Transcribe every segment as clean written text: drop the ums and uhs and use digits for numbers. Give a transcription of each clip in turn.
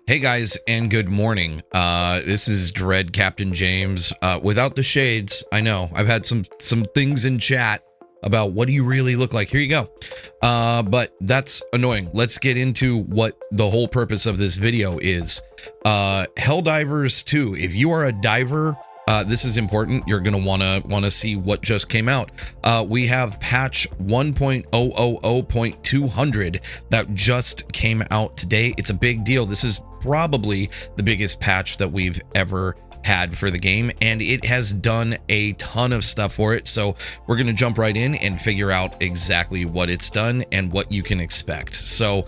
Hey guys, and good morning. This is Dread Captain James. Without the shades, I know I've had some things in chat about what do you really look like. Here you go. But that's annoying. Let's get into what the whole purpose of this video is. Helldivers 2. If you are a diver, this is important. You're gonna wanna see what just came out. We have patch 1.000.200 that just came out today. It's a big deal. This is probably the biggest patch that we've ever had for the game, and it has done a ton of stuff for it. So we're gonna jump right in and figure out exactly what it's done and what you can expect. So,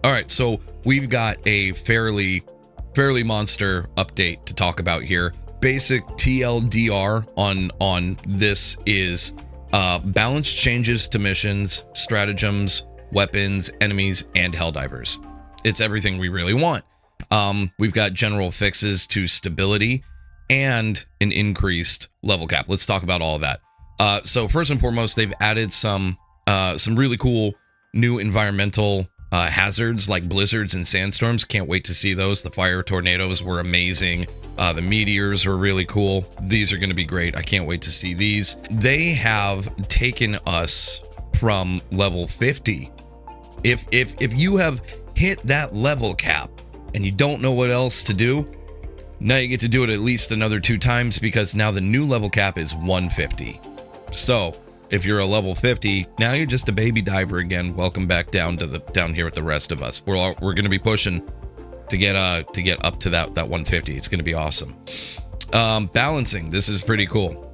all right, so we've got a fairly monster update to talk about here. Basic TLDR on this is balance changes to missions, stratagems, weapons, enemies, and Helldivers. It's everything we really want. We've got general fixes to stability and an increased level cap. Let's talk about all of that. So first and foremost, they've added some really cool new environmental hazards like blizzards and sandstorms. Can't wait to see those. The fire tornadoes were amazing. The meteors were really cool. These are going to be great. I can't wait to see these. They have taken us from level 50. If you have hit that level cap and you don't know what else to do, now you get to do it at least another 2 times, because now the new level cap is 150. So if you're a level 50, now you're just a baby diver again. Welcome back down here with the rest of us. We're going to be pushing to get up to that 150. It's going to be awesome. Balancing, this is pretty cool.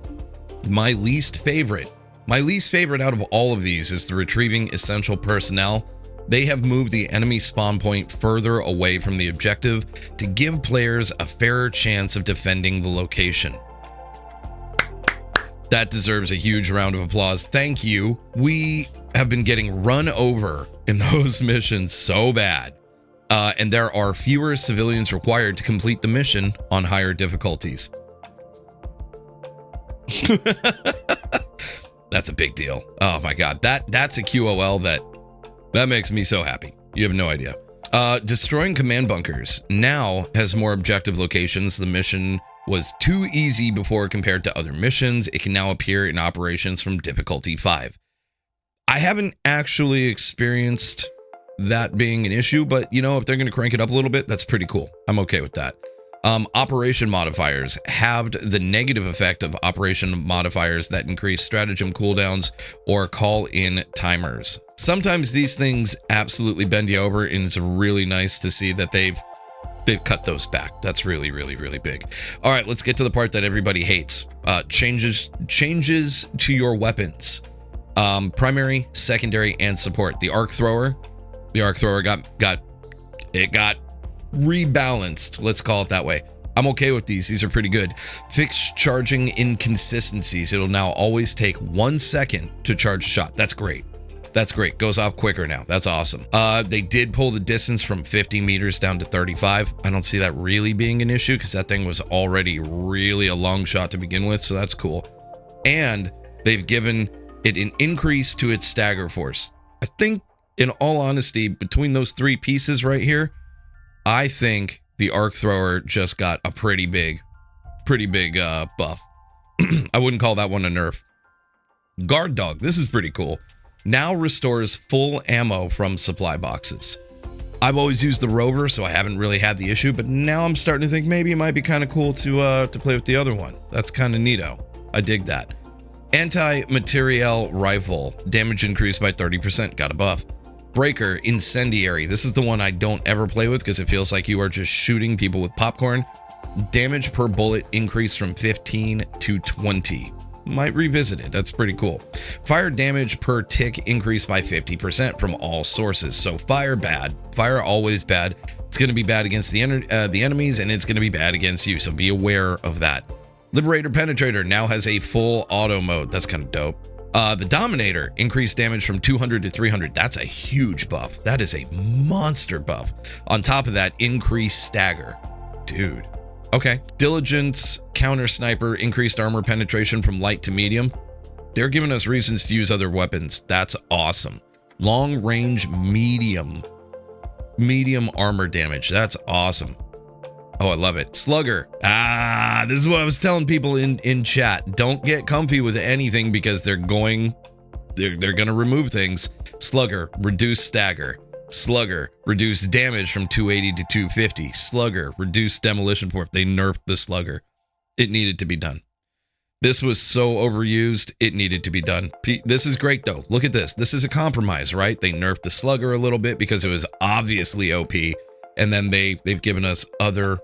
My least favorite out of all of these is the retrieving essential personnel. They have moved the enemy spawn point further away from the objective to give players a fairer chance of defending the location. That deserves a huge round of applause. Thank you. We have been getting run over in those missions so bad. And there are fewer civilians required to complete the mission on higher difficulties. That's a big deal. Oh my God. That's a QOL that makes me so happy. You have no idea. Destroying command bunkers now has more objective locations. The mission was too easy before compared to other missions. It can now appear in operations from difficulty 5. I haven't actually experienced that being an issue, but you know, if they're going to crank it up a little bit, that's pretty cool. I'm okay with that. Operation modifiers halved the negative effect of operation modifiers that increase stratagem cooldowns or call in timers. Sometimes these things absolutely bend you over, and it's really nice to see that they've cut those back. That's really big. All right, let's get to the part that everybody hates. Changes to your weapons. Primary, secondary, and support. The arc thrower got rebalanced. Let's call it that way. I'm okay with these. These are pretty good. Fixed charging inconsistencies. It'll now always take 1 second to charge a shot. That's great. Goes off quicker now. That's awesome. They did pull the distance from 50 meters down to 35. I don't see that really being an issue, because that thing was already really a long shot to begin with. So that's cool. And they've given it an increase to its stagger force. I think, in all honesty, between those 3 pieces right here, I think the arc thrower just got a pretty big buff. I wouldn't call that one a nerf. Guard dog, this is pretty cool. Now restores full ammo from supply boxes. I've always used the rover, so I haven't really had the issue, but now I'm starting to think maybe it might be kind of cool to play with the other one. That's kind of neato. I dig that. Anti-materiel rifle, damage increased by 30%, got a buff. Breaker incendiary. This is the one I don't ever play with, because it feels like you are just shooting people with popcorn. Damage per bullet increased from 15 to 20. Might revisit it. That's pretty cool. Fire damage per tick increased by 50% from all sources. So fire bad. Fire always bad. It's going to be bad against the enemies, and it's going to be bad against you. So be aware of that. Liberator Penetrator now has a full auto mode. That's kind of dope. The Dominator increased damage from 200 to 300. That's a huge buff. That is a monster buff. On top of that, increased stagger. Dude. Okay. Diligence Counter Sniper increased armor penetration from light to medium. They're giving us reasons to use other weapons. That's awesome. Long range medium medium armor damage. That's awesome. Oh, I love it. Slugger. This is what I was telling people in chat. Don't get comfy with anything because they're going to remove things. Slugger, reduce stagger. Slugger, reduce damage from 280 to 250. Slugger, reduce demolition force. They nerfed the slugger. It needed to be done. This was so overused, it needed to be done. This is great though. Look at this. This is a compromise, right? They nerfed the slugger a little bit because it was obviously OP, and then they've given us other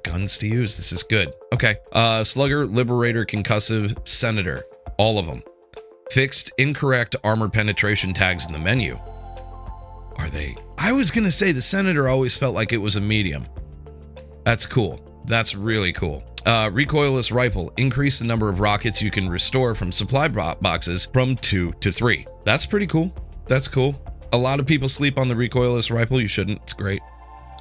guns to use. This is good. Okay. Slugger, Liberator, Concussive, Senator. All of them. Fixed incorrect armor penetration tags in the menu. Are they? I was gonna say the Senator always felt like it was a medium. That's cool. That's really cool. Recoilless rifle. Increase the number of rockets you can restore from supply boxes from 2 to 3. That's pretty cool. That's cool. A lot of people sleep on the recoilless rifle. You shouldn't. It's great.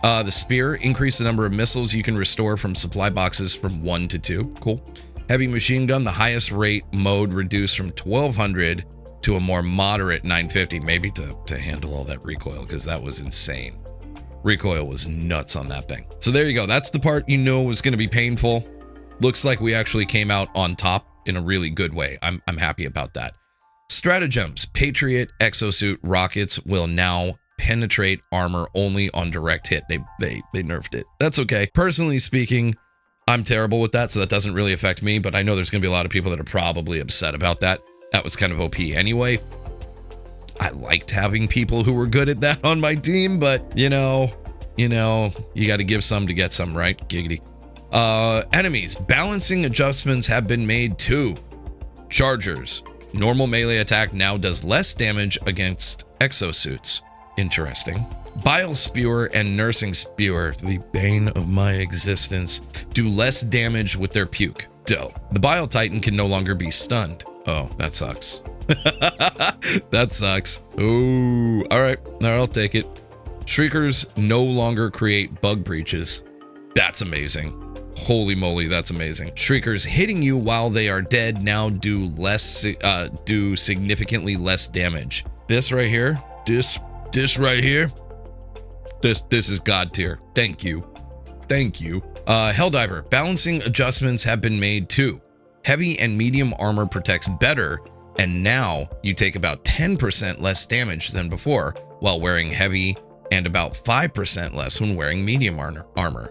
The spear. Increase the number of missiles you can restore from supply boxes from 1 to 2. Cool. Heavy machine gun. The highest rate mode reduced from 1200 to a more moderate 950. Maybe to handle all that recoil, because that was insane. Recoil was nuts on that thing. So there you go. That's the part you know was going to be painful. Looks like we actually came out on top in a really good way. I'm happy about that. Stratagems. Patriot exosuit rockets will now penetrate armor only on direct hit. They nerfed it. That's okay. Personally speaking, I'm terrible with that, so that doesn't really affect me, but I know there's going to be a lot of people that are probably upset about that. That was kind of OP anyway. I liked having people who were good at that on my team, but you know, you got to give some to get some, right? Giggity. Enemies. Balancing adjustments have been made too. Chargers. Normal melee attack now does less damage against exosuits. Interesting. Bile Spewer and Nursing Spewer, the bane of my existence, do less damage with their puke. Dope. The Bile Titan can no longer be stunned. Oh, that sucks. That sucks. Ooh. All right, I'll take it. Shriekers no longer create bug breaches. That's amazing. Holy moly, that's amazing. Shriekers hitting you while they are dead now do significantly less damage. This right here, this right here, this is God tier. Thank you. Helldiver. Balancing adjustments have been made too. Heavy and medium armor protects better, and now you take about 10% less damage than before while wearing heavy, and about 5% less when wearing medium armor.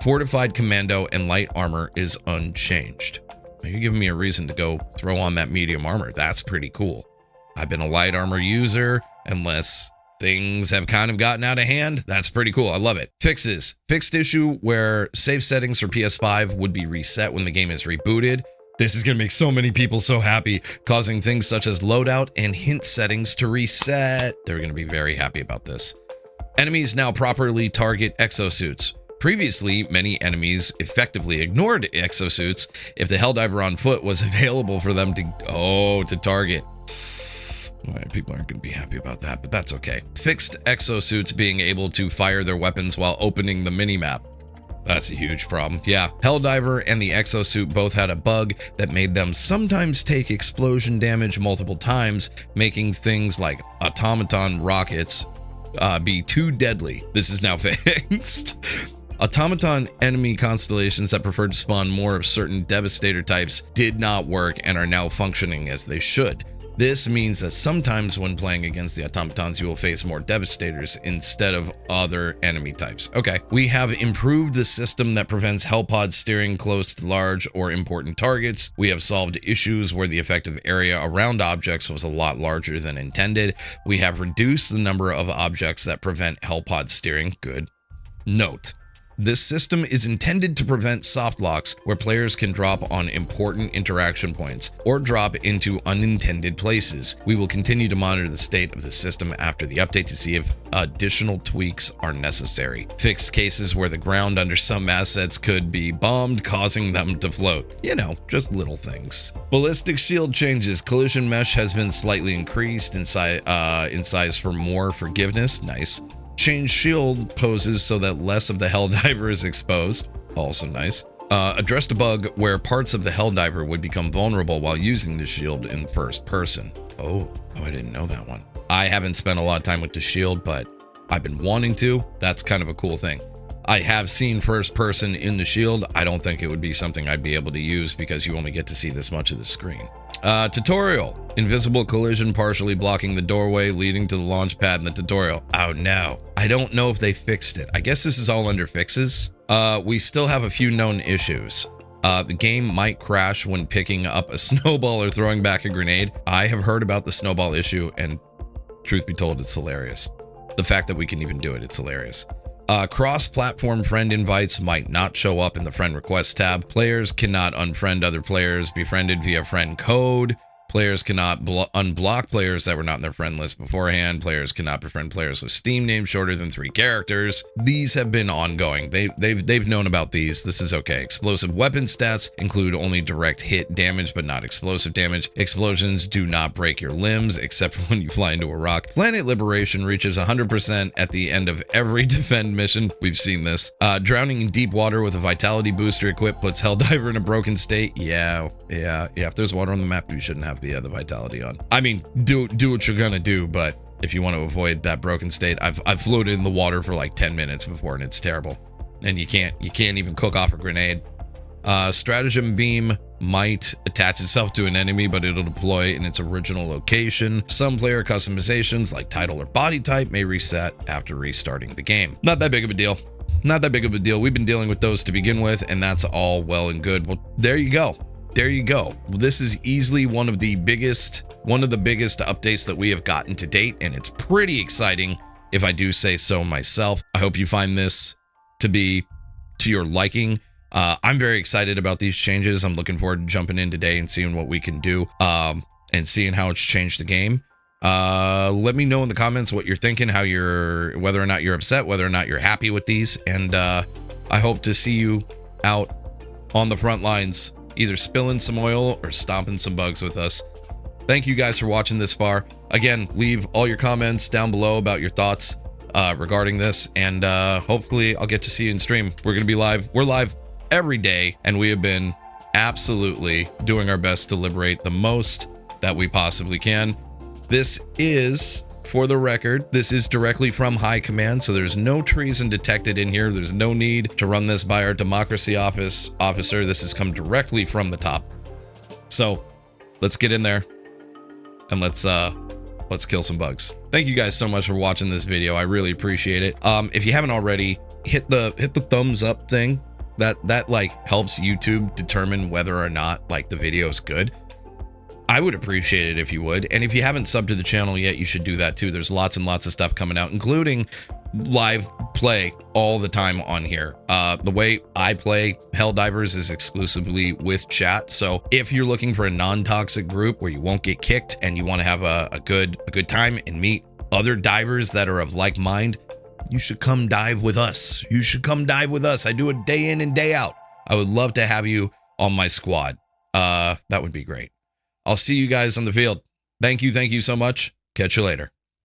Fortified commando and light armor is unchanged. You're giving me a reason to go throw on that medium armor. That's pretty cool. I've been a light armor user, unless things have kind of gotten out of hand. That's pretty cool. I love it. Fixes. Fixed issue where save settings for PS5 would be reset when the game is rebooted. This is going to make so many people so happy, causing things such as loadout and hint settings to reset. They're going to be very happy about this. Enemies now properly target exosuits. Previously, many enemies effectively ignored exosuits if the Helldiver on foot was available for them to target. People aren't going to be happy about that, but that's okay. Fixed exosuits being able to fire their weapons while opening the minimap. That's a huge problem. Yeah, Helldiver and the exosuit both had a bug that made them sometimes take explosion damage multiple times, making things like automaton rockets be too deadly. This is now fixed. Automaton enemy constellations that preferred to spawn more of certain Devastator types did not work and are now functioning as they should. This means that sometimes when playing against the automatons, you will face more Devastators instead of other enemy types. Okay, we have improved the system that prevents Hellpod steering close to large or important targets. We have solved issues where the effective area around objects was a lot larger than intended. We have reduced the number of objects that prevent Hellpod steering. Good. Note: this system is intended to prevent soft locks where players can drop on important interaction points or drop into unintended places. We will continue to monitor the state of the system after the update to see if additional tweaks are necessary. Fix cases where the ground under some assets could be bombed, causing them to float. You know, just little things. Ballistic shield changes. Collision mesh has been slightly increased in size for more forgiveness. Nice. Change shield poses so that less of the Helldiver is exposed. Also nice. Addressed a bug where parts of the Helldiver would become vulnerable while using the shield in first person. Oh, I didn't know that one. I haven't spent a lot of time with the shield, but I've been wanting to. That's kind of a cool thing. I have seen first person in the shield. I don't think it would be something I'd be able to use because you only get to see this much of the screen. Tutorial. Invisible collision partially blocking the doorway leading to the launch pad in the tutorial. Oh no. I don't know if they fixed it. I guess this is all under fixes. We still have a few known issues. The game might crash when picking up a snowball or throwing back a grenade. I have heard about the snowball issue, and truth be told, it's hilarious. The fact that we can even do it, it's hilarious. Cross-platform friend invites might not show up in the friend request tab. Players cannot unfriend other players befriended via friend code. Players cannot unblock players that were not in their friend list beforehand. Players cannot befriend players with Steam names shorter than 3 characters. These have been ongoing. They've known about these. This is okay. Explosive weapon stats include only direct hit damage, but not explosive damage. Explosions do not break your limbs, except for when you fly into a rock. Planet liberation reaches 100% at the end of every defend mission. We've seen this. Drowning in deep water with a vitality booster equipped puts Helldiver in a broken state. Yeah. If there's water on the map, you shouldn't have the vitality on. I mean, do what you're gonna do, but if you want to avoid that broken state, I've floated in the water for like 10 minutes before, and it's terrible. And you can't even cook off a grenade. Stratagem beam might attach itself to an enemy, but it'll deploy in its original location. Some player customizations like title or body type may reset after restarting the game. Not that big of a deal. Not that big of a deal. We've been dealing with those to begin with, and that's all well and good. Well, there you go. There you go. This is easily one of the biggest updates that we have gotten to date, and it's pretty exciting if I do say so myself. I hope you find this to be to your liking. I'm very excited about these changes. I'm looking forward to jumping in today and seeing what we can do, and seeing how it's changed the game. Let me know in the comments what you're thinking, whether or not you're upset, whether or not you're happy with these, and I hope to see you out on the front lines, either spilling some oil or stomping some bugs with us. Thank you guys for watching this far. Again, leave all your comments down below about your thoughts regarding this, and hopefully I'll get to see you in stream. We're going to be live. We're live every day, and we have been absolutely doing our best to liberate the most that we possibly can. This is, for the record, this is directly from High Command, so there's no treason detected in here. There's no need to run this by our democracy officer. This has come directly from the top. So let's get in there and let's kill some bugs. Thank you guys so much for watching this video. I really appreciate it. If you haven't already, hit the thumbs up thing. That like helps YouTube determine whether or not like the video is good. I would appreciate it if you would. And if you haven't subbed to the channel yet, you should do that too. There's lots and lots of stuff coming out, including live play all the time on here. The way I play Helldivers is exclusively with chat. So if you're looking for a non-toxic group where you won't get kicked and you want to have a good time and meet other divers that are of like mind, you should come dive with us. You should come dive with us. I do it day in and day out. I would love to have you on my squad. That would be great. I'll see you guys on the field. Thank you so much. Catch you later.